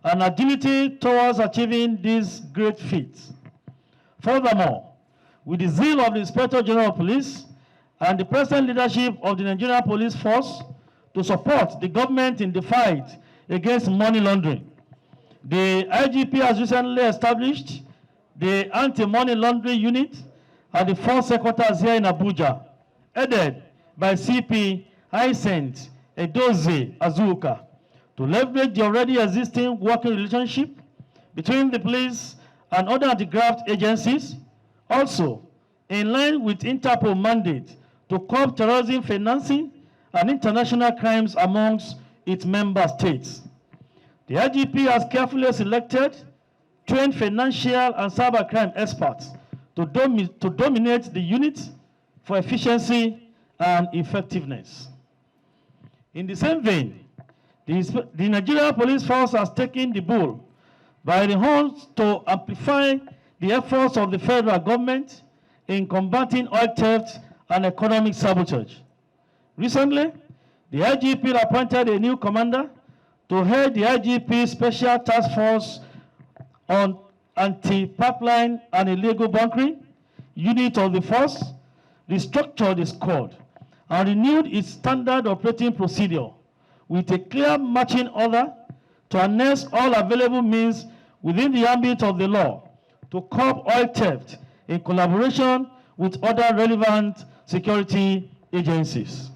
and agility towards achieving these great feats. Furthermore, with the zeal of the Inspector General of Police and the present leadership of the Nigerian Police Force to support the government in the fight against money laundering, the IGP has recently established the Anti-Money Laundering Unit at the Force Headquarters here in Abuja, headed by CP Hyacinth Edozie Azuka, to leverage the already existing working relationship between the police and other anti-graft agencies. Also, in line with Interpol mandate to curb terrorism financing and international crimes amongst its member states. The IGP has carefully selected trained financial and cybercrime experts to dominate the unit for efficiency and effectiveness. In the same vein, the Nigerian Police Force has taken the bull by the horns to amplify the efforts of the federal government in combating oil theft and economic sabotage. Recently, the IGP appointed a new commander to head the IGP Special Task Force on Anti-Pipeline and Illegal Bunkering unit of the force, restructured the squad, and renewed its standard operating procedure with a clear marching order to harness all available means within the ambit of the law to curb oil theft in collaboration with other relevant security agencies.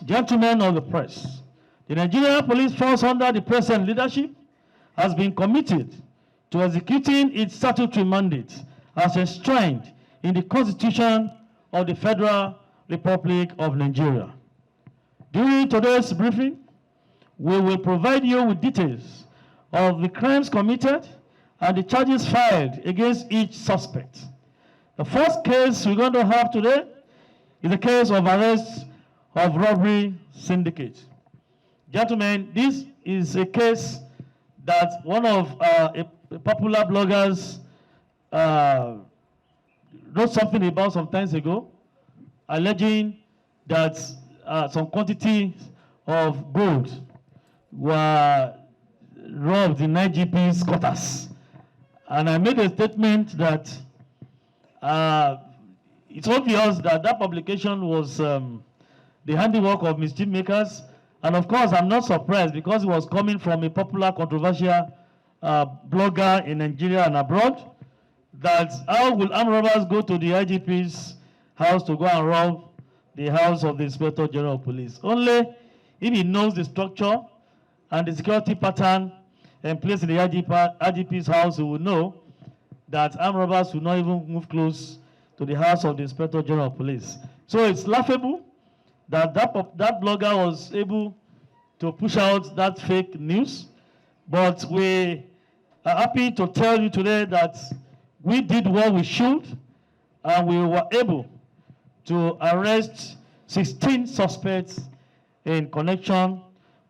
Gentlemen of the press, the Nigerian Police Force under the present leadership has been committed to executing its statutory mandate as enshrined in the Constitution of the Federal Republic of Nigeria. During today's briefing, we will provide you with details of the crimes committed and the charges filed against each suspect. The first case we're going to have today is the case of arrest of robbery syndicate. Gentlemen, this is a case that one of popular bloggers wrote something about some time ago, alleging that some quantity of gold were robbed in IGP's quarters. And I made a statement that it's obvious that that publication was the handiwork of mischief makers. And of course, I'm not surprised because it was coming from a popular, controversial blogger in Nigeria and abroad. That how will armed robbers go to the IGP's house to go and rob the house of the Inspector General of Police? Only if he knows the structure and the security pattern and place in the IGP's house, he will know that armed robbers will not even move close to the house of the Inspector General of Police. So it's laughable that that blogger was able to push out that fake news. But we are happy to tell you today that we did what we should, and we were able to arrest 16 suspects in connection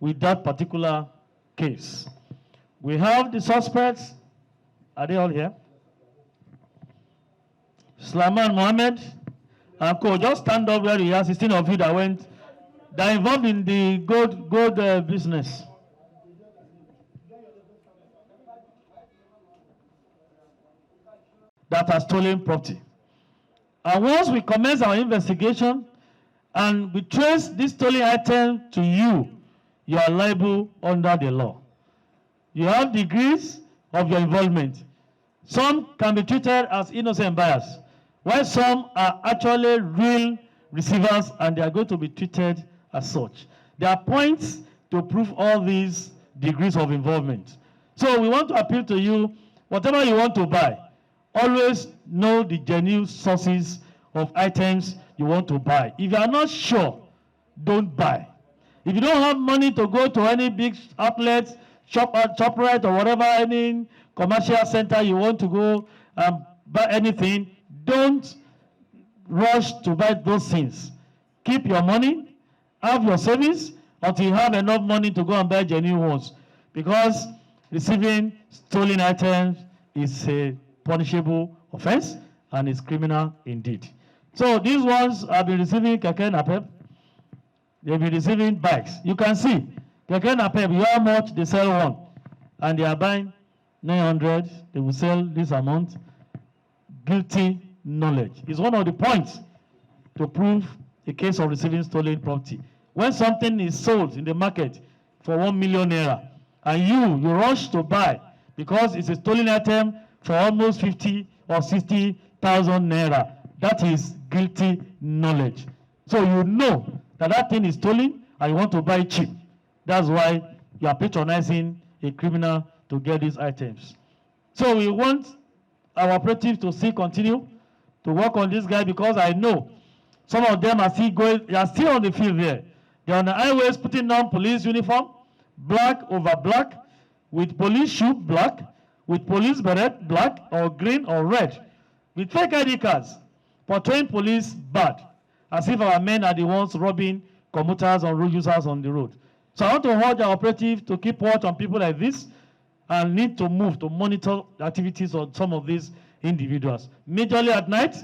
with that particular case. We have the suspects. Are they all here? Sulaiman Mohammed and co. Just stand up where you are. 16 of you that are involved in the gold business. That are stolen property. And once we commence our investigation and we trace this stolen item to you, you are liable under the law. You have degrees of your involvement. Some can be treated as innocent buyers, while some are actually real receivers and they are going to be treated as such. There are points to prove all these degrees of involvement. So we want to appeal to you, whatever you want to buy, always know the genuine sources of items you want to buy. If you are not sure, don't buy. If you don't have money to go to any big outlets, ShopRite or whatever, any commercial center you want to go and buy anything, don't rush to buy those things. Keep your money, have your savings until you have enough money to go and buy genuine ones. Because receiving stolen items is a punishable offense and is criminal indeed. So these ones have been receiving keke napep. They've been receiving bikes. You can see keke napep, you know how much they sell one, and they are buying 900. They will sell this amount. Guilty knowledge is one of the points to prove a case of receiving stolen property. When something is sold in the market for 1 million naira, and you rush to buy because it's a stolen item for almost 50 or 60,000 naira, that is guilty knowledge. So you know that that thing is stolen and you want to buy it cheap. That's why you are patronizing a criminal to get these items. So we want our operatives to still continue to work on this guy, because I know some of them are still going, they are still on the field there. They're on the highways putting on police uniform, black over black, with police shoe black, with police beret black or green or red, with fake ID cards, portraying police bad, as if our men are the ones robbing commuters or road users on the road. So I want to urge our operative to keep watch on people like this and need to move to monitor the activities of some of these individuals. Majorly at night,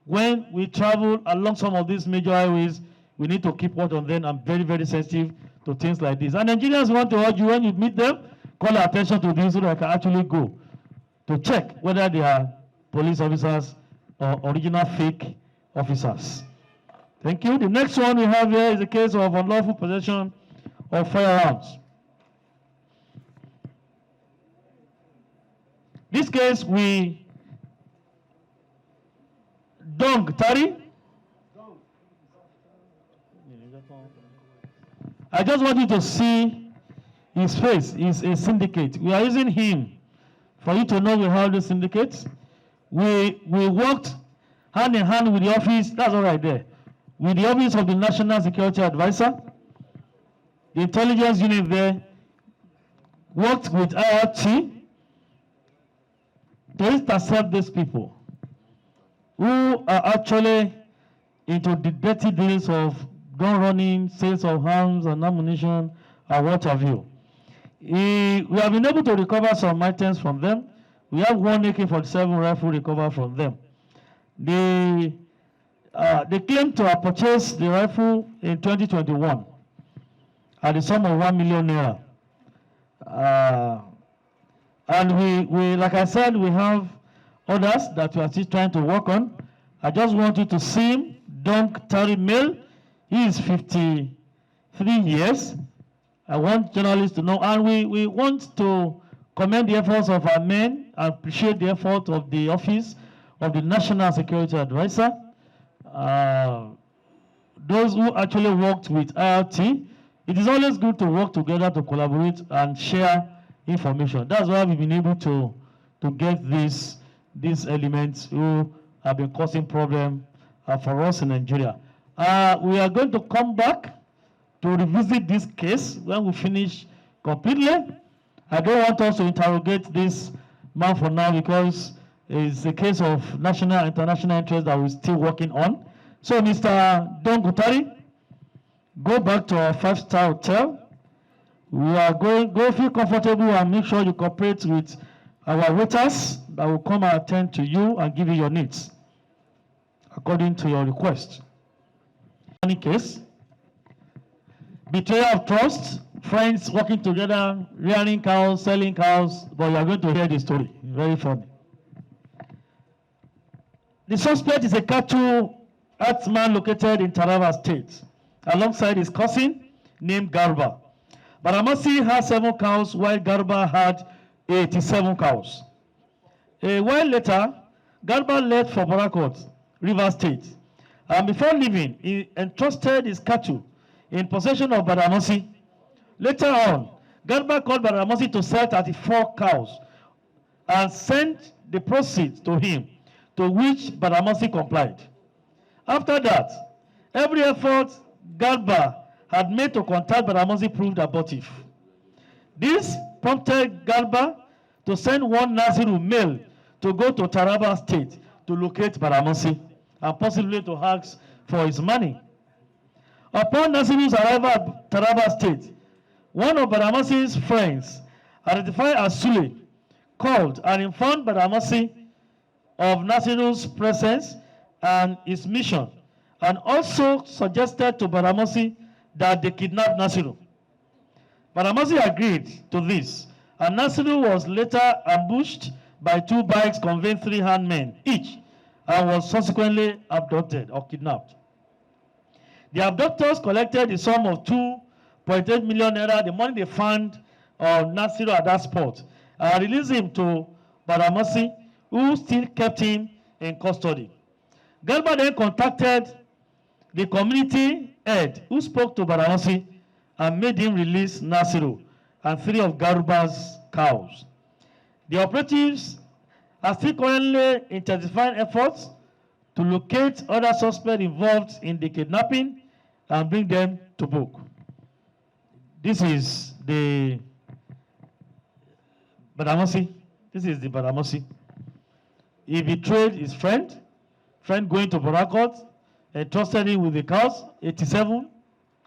when we travel along some of these major highways, we need to keep watch on them and very, very sensitive to things like this. And engineers want to urge you, when you meet them, call attention to this so that I can actually go to check whether they are police officers or original fake officers. Thank you. The next one we have here is a case of unlawful possession of firearms. This case, we Dong Tari. I just want you to see his face. He's a syndicate. We are using him for you to know we have the syndicates. We worked hand in hand with the office, that's all right there, with the office of the National Security Advisor. The intelligence unit there worked with IRT to intercept these people who are actually into the dirty deals of gun running, sales of arms and ammunition, and what have you. We have been able to recover some items from them. We have one AK-47 rifle recovered from them. They claim to have purchased the rifle in 2021 at the sum of 1 million naira. And we, like I said, we have others that we are still trying to work on. I just want you to see him, Dong Tari Male. He is 53 years. I want journalists to know, and we want to commend the efforts of our men and appreciate the effort of the office of the National Security Advisor. Those who actually worked with IRT. It is always good to work together to collaborate and share information. That's why we've been able to get these elements who have been causing problems for us in Nigeria. We are going to come back to revisit this case when we finish completely. I don't want us to interrogate this man for now because it's a case of national and international interest that we're still working on. So, Mr. Dong Gutari, go back to our 5-star hotel. We are go feel comfortable and make sure you cooperate with our waiters that will come and attend to you and give you your needs according to your request. Any case, betrayal of trust, friends working together, rearing cows, selling cows, but you are going to hear the story. Very funny. The suspect is a cattle herdsman located in Taraba State, alongside his cousin named Garba. Badamasi had 7 cows while Garba had 87 cows. A while later, Garba left for Borakot, River State, and before leaving, he entrusted his cattle in possession of Badamasi. Later on, Garba called Badamasi to sell 34 cows and sent the proceeds to him, to which Badamasi complied. After that, every effort Garba had made to contact Badamasi proved abortive. This prompted Garba to send one Nasiru male to go to Taraba State to locate Badamasi and possibly to ask for his money. Upon Nasiru's arrival at Taraba State, one of Badamasi's friends, identified as Sule, called and informed Badamasi of Nasiru's presence and his mission, and also suggested to Badamasi that they kidnap Nasiru. Badamasi agreed to this, and Nasiru was later ambushed by 2 bikes conveying 3 handmen each, and was subsequently abducted or kidnapped. The abductors collected the sum of 2.8 million naira, the money they found on Nasiru at that spot, and released him to Badamasi, who still kept him in custody. Garba then contacted the community head, who spoke to Badamasi and made him release Nasiru and 3 of Garba's cows. The operatives are still currently intensifying efforts to locate other suspects involved in the kidnapping and bring them to book. This is the Badamasi. This is the Badamasi. He betrayed his friend going to Borakot, entrusted him with the cows, 87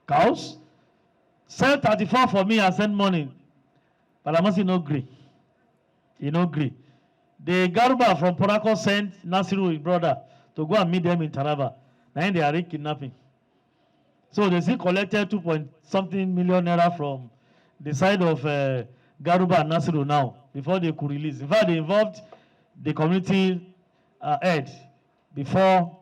cows, sell 34 for me and send money. Badamasi no agree. He no agree. The Garba from Borakot sent Nasiru, his brother, to go and meet them in Taraba. Now they are kidnapping. So they still collected 2-something million naira from the side of Garuba and Nasiru now, before they could release. In fact, they involved the community head before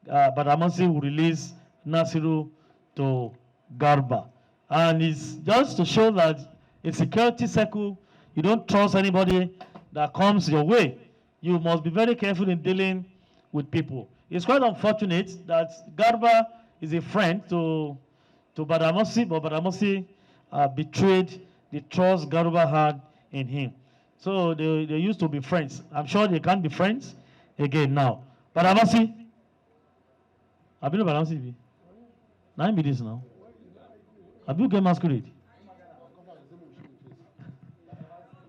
Badamasi will release Nasiru to Garba. And it's just to show that in security circle, you don't trust anybody that comes your way. You must be very careful in dealing with people. It's quite unfortunate that Garba is a friend to Badamasi, but Badamasi betrayed the trust Garba had in him. So they used to be friends. I'm sure they can't be friends again now. Badamasi, I've been Badamasi. Now I'm this now. Have you get masquerade?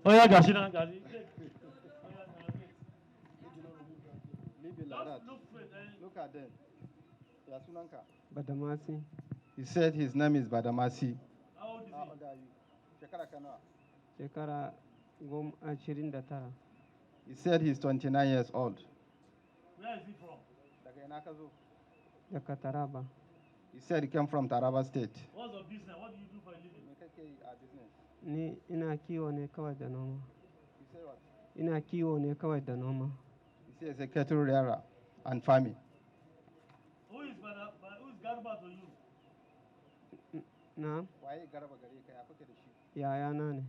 Oh yeah, Gashina, Gashi. Look at them. Badamasi. He said his name is Badamasi. How old is he? How old are you? Shekara Kanoa. Shekara 29. He said he's 29 years old. Where is he from? Daga Taraba. He said he came from Taraba State. What's your business? What do you do for a living? Ni ina kiwo ne kawai da noma. He said what? Ina kiwo ne kawai da noma. He says a cattle rearer and farming. Who is Garba to you? Na? Why Garba gare ka ya kuke da shi? Yaya na ne.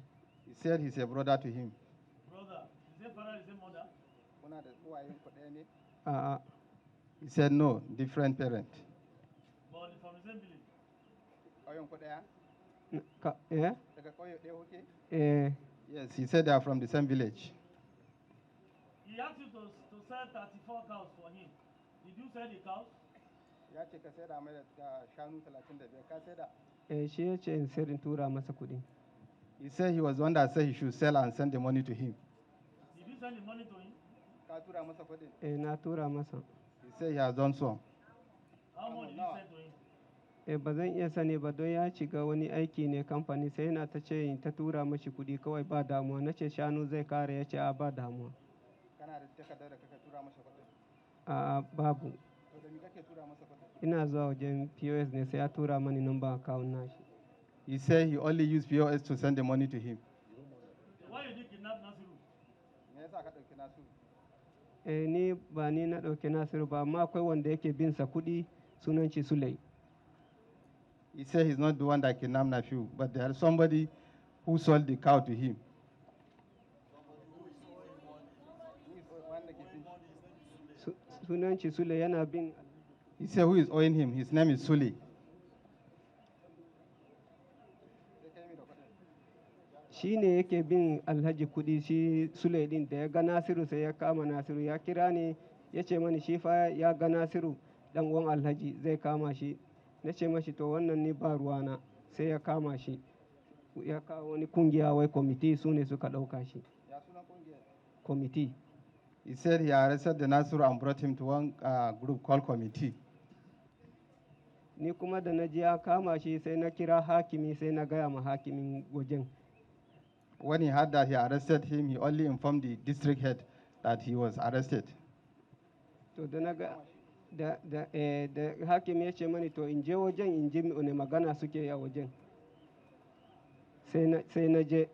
He said he's a brother to him. Brother, is it father, is it mother? Kuna da uwayen ku ɗaya ne? A'a. He said no, different parent. But from the same village. Ƙauyen ku ɗaya? Eh? Daga ƙauye ɗaya kuke? Eh. Yes, he said they are from the same village. He asked you to sell 34 cows for him. Did you sell the cows? Ya ce ka sai da mai da shanu 35 ka sai da? Shi ya ce in sayar in tura masa kuɗi. He said he was the one that said he should sell and send the money to him. Did you send the money to him? Ka tura masa kuɗin? Na tura masa. He said he has done so. How much did you send to him? Ba zan iya sani ba don ya shiga wani aiki ne kamfani sai yana ta ce in ta tura mashi kuɗi kawai ba damuwa. Na ce shanu zai kare, ya ce a ba damuwa. Kana da takardar da kaka tura masa kuɗin? A'a babu. To da me kake tura masa kuɗin? Ina zuwa wajen POS ne sai ya tura mani number account nashi. He said he only used POS to send the money to him. Why did you kidnap Nasiru? Me yasa ka ɗauki Nasiru? Ni ba ni na ɗauki Nasiru ba, amma akwai wanda yake bin sa kuɗi sunan shi Sulai. He said he's not the one that kidnapped Nafiu, but there is somebody who sold the cow to him. Sunan shi Sule yana bin He said who is owing him. His name is Suli. shi ne yake bin Alhaji kuɗi shi Sule din da ya ga Nasiru sai ya kama Nasiru ya kira ni ya ce mani shi fa ya ga Nasiru dan uwan Alhaji zai kama shi na ce mashi to wannan ni ba ruwana sai ya kama shi ya kawo wani kungiya wai kwamiti su ne suka ɗauka shi kwamiti. He said he arrested the Nasiru and brought him to one group called committee. Ni kuma da na ji ya kama shi sai na kira hakimi sai na gaya ma hakimin wajen. When he heard that he arrested him, he only informed the district head that he was arrested. To da na ga da hakimi ya ce mani to in je wajen in ji ne magana suke a wajen. Sai na je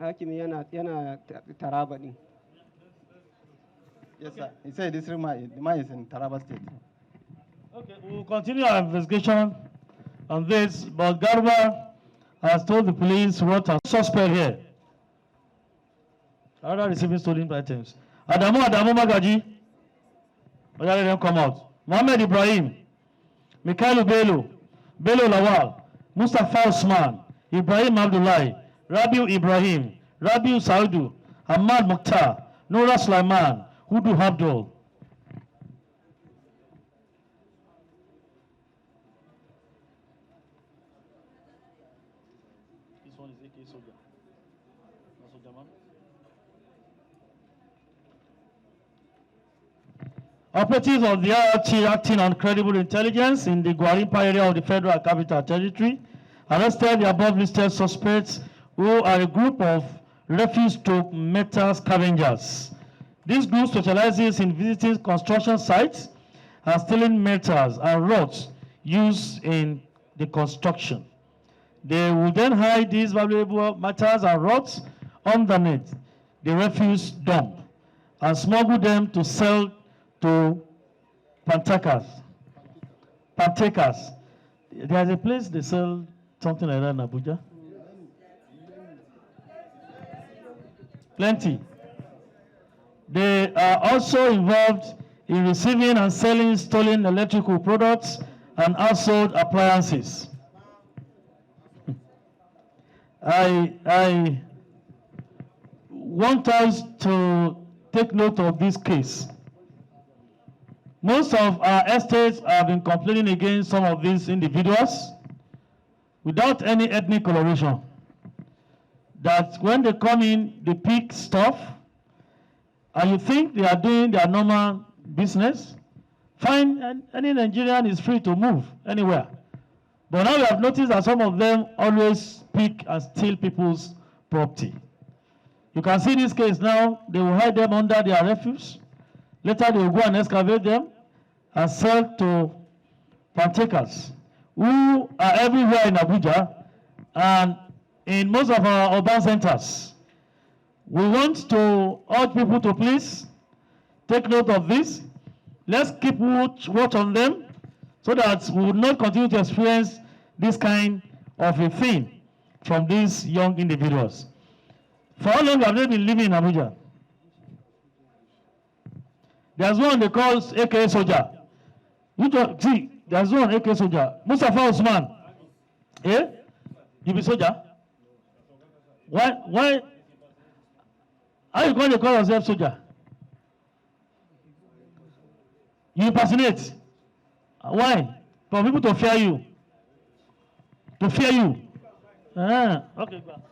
hakimi yana Taraba din. Yes, sir. He said the man is in Taraba State. Okay, we'll continue our investigation on this, but Garba has told the police what a suspect here. Other receiving stolen items. Adamu Magaji. Let them come out. Mohammed Ibrahim, Mikhail Bello Lawal, Mustafa Usman, Ibrahim Abdullahi, Rabiu Ibrahim, Rabiu Saudu, Ahmad Mukhtar, Nura Sulaiman, Hudu Abdul. This one is AK Soldier. Operatives of the IRT acting on credible intelligence in the Guarimpa area of the Federal Capital Territory arrested the above listed suspects who are a group of refuse to metal scavengers. This group specializes in visiting construction sites and stealing metals and rods used in the construction. They will then hide these valuable metals and rods underneath the refuse dump and smuggle them to sell to partakers. There's a place they sell something like that in Abuja. Plenty. They are also involved in receiving and selling stolen electrical products and household appliances. I want us to take note of this case. Most of our estates have been complaining against some of these individuals without any ethnic coloration. That when they come in, they pick stuff, and you think they are doing their normal business, fine, and any Nigerian is free to move anywhere. But now we have noticed that some of them always pick and steal people's property. You can see this case now, they will hide them under their refuse. Later they will go and excavate them and sell to partakers who are everywhere in Abuja and in most of our urban centers. We want to urge people to please take note of this. Let's keep watch on them so that we will not continue to experience this kind of a thing from these young individuals. For how long have they been living in Abuja? There's one they call AK Soldier. See, there's one AK Soldier. Mustafa Usman. Eh? You be soldier? Why? How you going to call yourself soldier? You impersonate. Why? For people to fear you. To fear you. Okay, go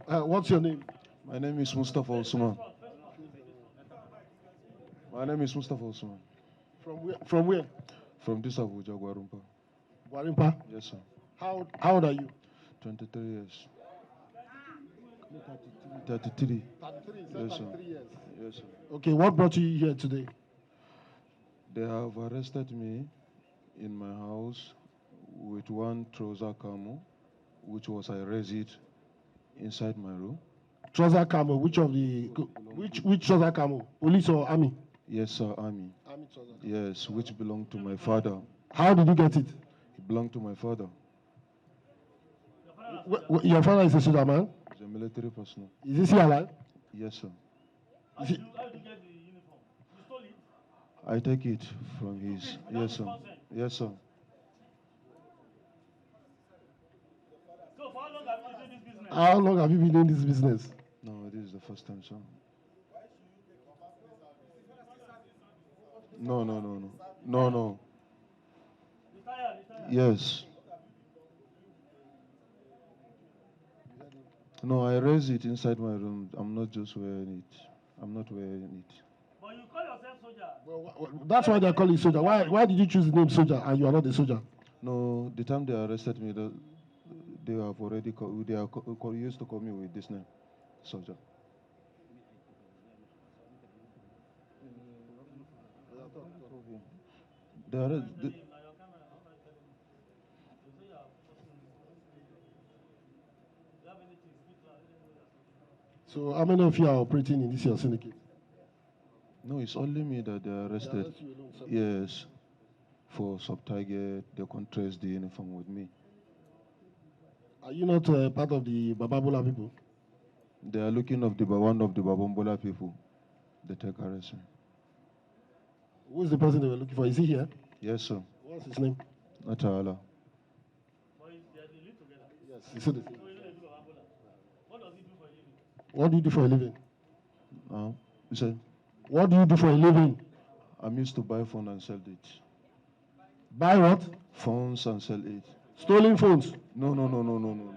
on. What's your name? My name is Mustafa Usman. My name is Mustafa Usman. From where? From this Abuja, Guarumpa. Guarimpa? Yes, sir. How old are you? 23 years. 33, 33. Yes, sir. 33 years. Yes, sir. Okay, what brought you here today? They have arrested me in my house with one trouser camo, which was erased inside my room. Trouser camo, which trouser camo? Police or army? Yes, sir, army. Army trouser. Yes, which belonged to my father. How did you get it? It belonged to my father. Your father is a soldier man. He's a military personnel. Is he alive? Yes, sir. How did you get the uniform? You stole it? I take it from his. Yes, sir. Yes, sir. So for how long have you been doing this business? How long have you been doing this business? No, this is the first time, sir. No, no, no, no. No, no. Retired. Yes. No, I raise it inside my room. I'm not just wearing it. I'm not wearing it. But you call yourself soldier. Well, that's why they call you soldier. Why did you choose the name soldier and you are not a soldier? No, the time they arrested me, they have already used to call me with this name, soldier. They arrested. So how many of you are operating in this your syndicate? No, it's only me that they arrested. arrest you alone, sir. Yes, for sub-target. They can't trace the uniform with me. Are you not part of the Bababola people? They are looking of one of the Babombola people. They take arrest me. Who is the person they were looking for? Is he here? Yes, sir. What's his name? Natala. Yes, he said it. What does he do for a living? What do you do for a living? You said, What do you do for a living? I'm used to buy phone and sell it. Buy what? Phones and sell it. Stolen phones. No, no, no, no, no, no.